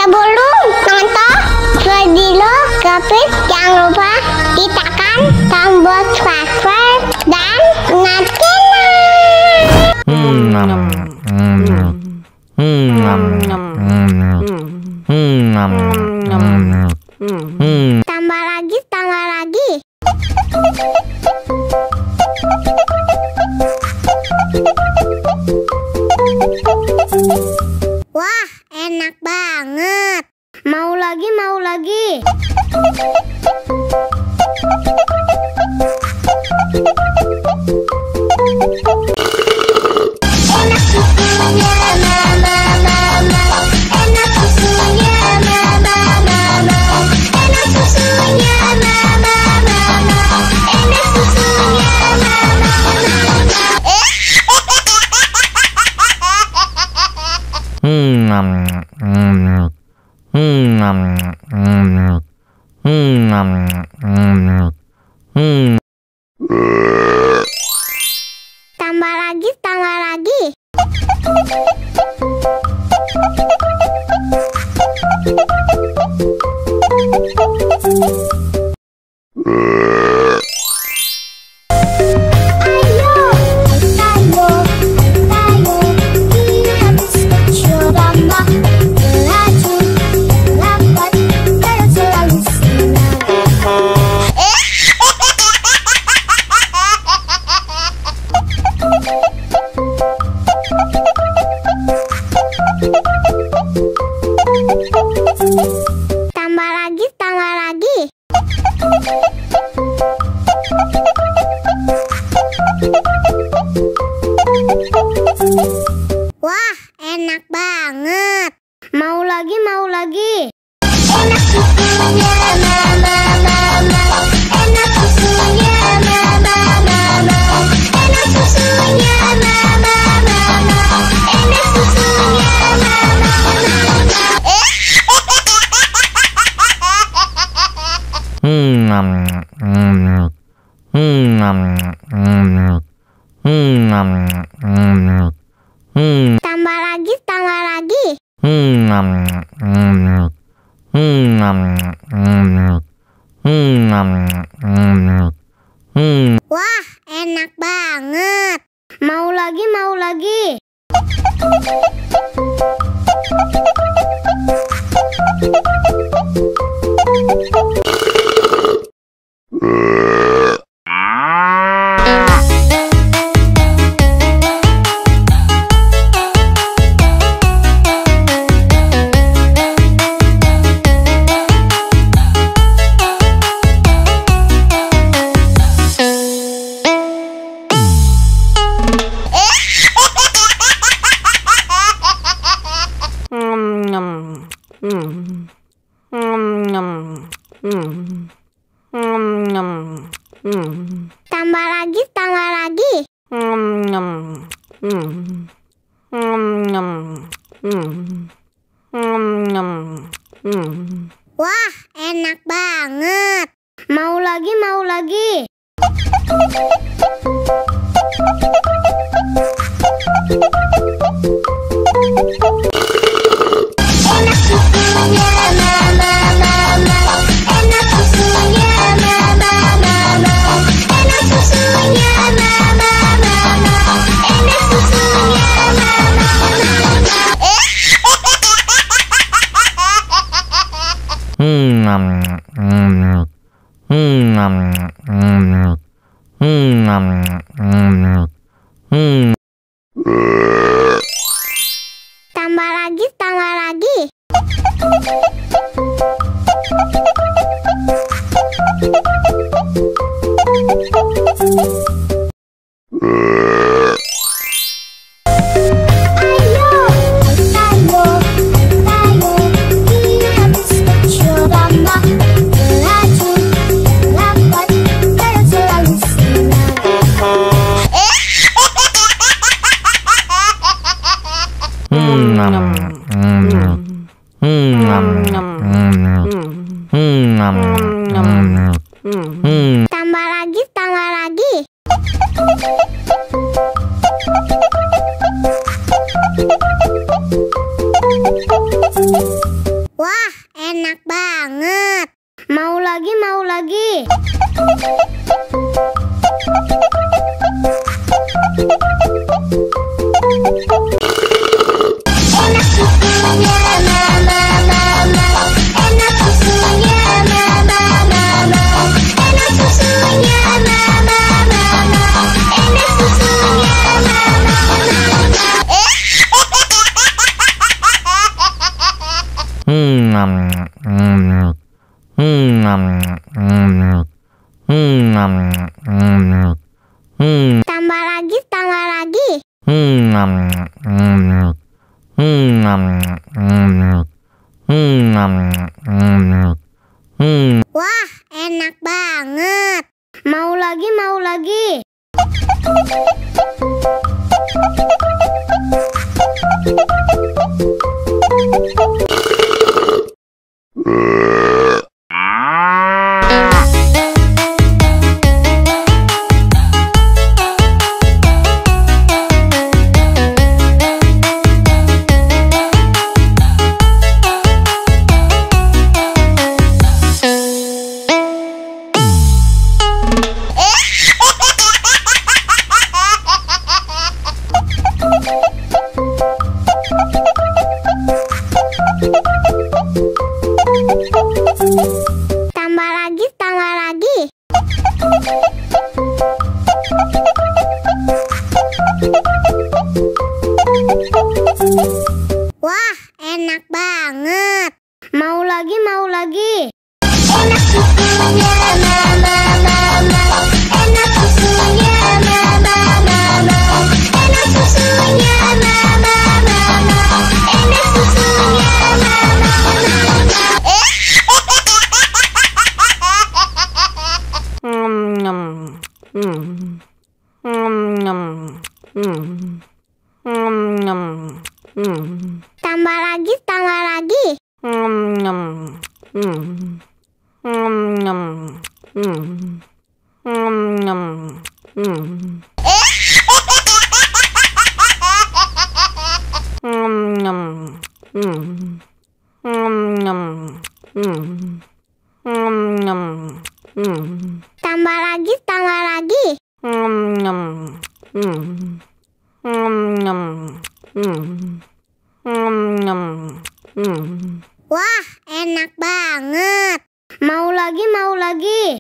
Sebelum nonton video Gapit, jangan lupa tekan tombol subscribe dan nyalakan. Tambah lagi, tambah lagi. Wah, enak banget. Mau lagi, mau lagi. Enak susunya mama, mama. Enak susunya mama, mama. Enak susunya mama, mama. Enak susunya mama, tambah lagi, tambah lagi. Tambah lagi, tambah lagi. Wah, enak banget. Mau lagi, mau lagi. Enak susunya mama, mama. Enak susunya mama, mama. Enak susunya mama, mama. Enak susunya mama, tambah lagi, tambah lagi. Wah, enak banget. Mau lagi, mau lagi. Tambah lagi, tambah lagi. Wah, enak banget. Mau lagi, mau lagi. Enak susunya mama, mama. Enak susunya mama, mama. Enak susunya mama, mama. Enak susunya mama, tambah lagi, tambah lagi. Tambah lagi, tambah lagi. Enak susunya mama mama, enak susunya mama mama, enak susunya mama mama, enak susunya mama mama. Tambah lagi, tambah lagi. Wah, enak banget. Mau lagi, mau lagi. Tambah lagi, tambah lagi. Wah, enak banget. Mau lagi, mau lagi. Enak susunya mama mama, enak susunya mama mama, enak susunya mama mama, enak susunya mama mama. Tambah lagi, tambah lagi. Tambah lagi, tambah lagi. Wah, enak banget. Mau lagi, mau lagi.